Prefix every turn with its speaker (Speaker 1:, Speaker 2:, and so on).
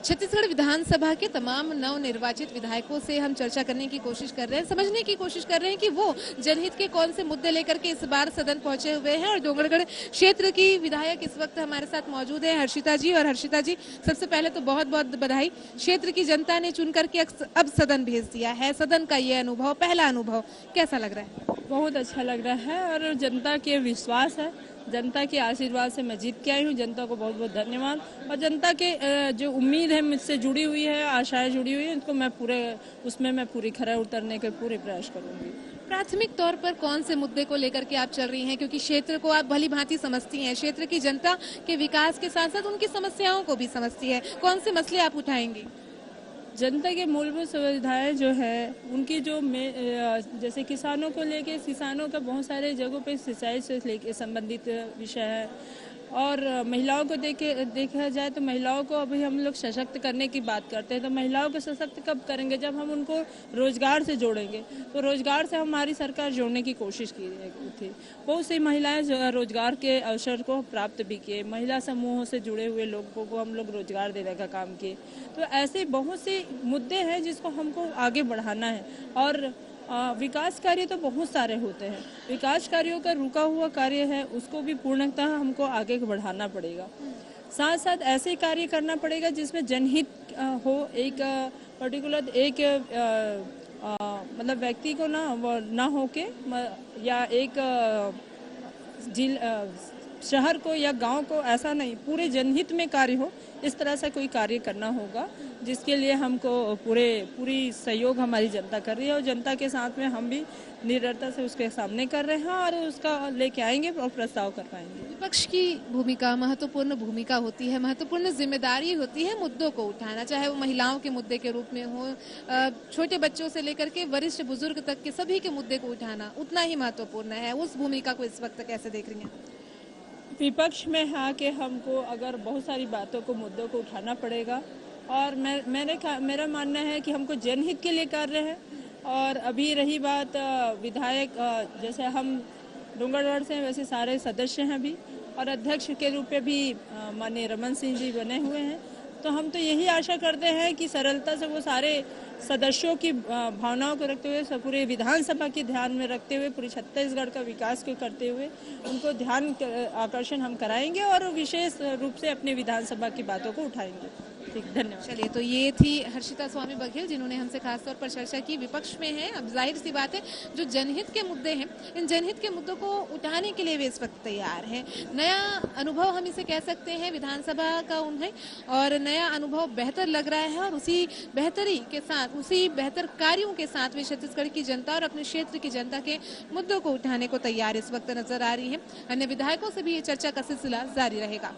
Speaker 1: छत्तीसगढ़ विधानसभा के तमाम नवनिर्वाचित विधायकों से हम चर्चा करने की कोशिश कर रहे हैं, समझने की कोशिश कर रहे हैं कि वो जनहित के कौन से मुद्दे लेकर के इस बार सदन पहुंचे हुए हैं। और डोंगरगढ़ क्षेत्र की विधायक इस वक्त हमारे साथ मौजूद है, हर्षिता जी। और हर्षिता जी, सबसे पहले तो बहुत बहुत बधाई, क्षेत्र की जनता ने चुन करके अब सदन भेज दिया है। सदन का ये अनुभव, पहला अनुभव कैसा लग रहा है?
Speaker 2: बहुत अच्छा लग रहा है और जनता के विश्वास है, जनता के आशीर्वाद से मैं जीत के आई हूँ। जनता को बहुत बहुत धन्यवाद। और जनता के जो उम्मीद है मुझसे जुड़ी हुई है, आशाएं जुड़ी हुई है, उनको मैं पूरी खरा उतरने के पूरे प्रयास करूंगी।
Speaker 1: प्राथमिक तौर पर कौन से मुद्दे को लेकर के आप चल रही हैं, क्योंकि क्षेत्र को आप भली भांति समझती हैं, क्षेत्र की जनता के विकास के साथ साथ उनकी समस्याओं को भी समझती है, कौन से मसले आप उठाएंगी?
Speaker 2: जनता के मूलभूत सुविधाएं जो है उनकी जैसे किसानों को लेके, किसानों का बहुत सारे जगहों पे सिंचाई से लेके संबंधित विषय है। और महिलाओं को देखा जाए तो महिलाओं को अभी हम लोग सशक्त करने की बात करते हैं, तो महिलाओं को सशक्त कब करेंगे? जब हम उनको रोजगार से जोड़ेंगे। तो रोजगार से हमारी सरकार जोड़ने की कोशिश की थी। बहुत सी महिलाएं रोजगार के अवसर को प्राप्त भी किए, महिला समूहों से जुड़े हुए लोगों को हम लोग रोजगार देने का काम किए। तो ऐसे बहुत से मुद्दे हैं जिसको हमको आगे बढ़ाना है। और विकास कार्य तो बहुत सारे होते हैं, विकास कार्यों का रुका हुआ कार्य है उसको भी पूर्णतः हमको आगे बढ़ाना पड़ेगा। साथ साथ ऐसे कार्य करना पड़ेगा जिसमें जनहित हो। एक पर्टिकुलर एक मतलब व्यक्ति को ना होके या एक शहर को या गांव को, ऐसा नहीं, पूरे जनहित में कार्य हो, इस तरह से कोई कार्य करना होगा, जिसके लिए हमको पूरी सहयोग हमारी जनता कर रही है। और जनता के साथ में हम भी निरंतर से उसके सामने कर रहे हैं और उसका लेके आएंगे और प्रस्ताव कर पाएंगे।
Speaker 1: विपक्ष की भूमिका महत्वपूर्ण भूमिका होती है, महत्वपूर्ण जिम्मेदारी होती है मुद्दों को उठाना, चाहे वो महिलाओं के मुद्दे के रूप में हो, छोटे बच्चों से लेकर के वरिष्ठ बुजुर्ग तक के सभी के मुद्दे को उठाना उतना ही महत्वपूर्ण है। उस भूमिका को इस वक्त कैसे देख रही हैं?
Speaker 2: विपक्ष में आके हमको अगर बहुत सारी बातों को, मुद्दों को उठाना पड़ेगा। और मेरा मानना है कि हमको जनहित के लिए कार्य है। और अभी रही बात विधायक, जैसे हम डोंगरगढ़ से, वैसे सारे सदस्य हैं भी, और अध्यक्ष के रूप में भी माननीय रमन सिंह जी बने हुए हैं। तो हम तो यही आशा करते हैं कि सरलता से वो सारे सदस्यों की भावनाओं को रखते हुए, पूरे विधानसभा के ध्यान में रखते हुए, पूरी छत्तीसगढ़ का विकास को करते हुए उनको ध्यान आकर्षण हम कराएंगे और विशेष रूप से अपने विधानसभा की बातों को उठाएंगे। ठीक, धन्यवाद।
Speaker 1: चलिए, तो ये थी हर्षिता स्वामी बघेल, जिन्होंने हमसे खासतौर पर चर्चा की। विपक्ष में है, अब जाहिर सी बात है जो जनहित के मुद्दे हैं, इन जनहित के मुद्दों को उठाने के लिए वे इस वक्त तैयार हैं। नया अनुभव हम इसे कह सकते हैं विधानसभा का उन्हें, और नया अनुभव बेहतर लग रहा है। और उसी बेहतरी के साथ, उसी बेहतर कार्यों के साथ वे छत्तीसगढ़ की जनता और अपने क्षेत्र की जनता के मुद्दों को उठाने को तैयार इस वक्त नजर आ रही है। अन्य विधायकों से भी ये चर्चा का सिलसिला जारी रहेगा।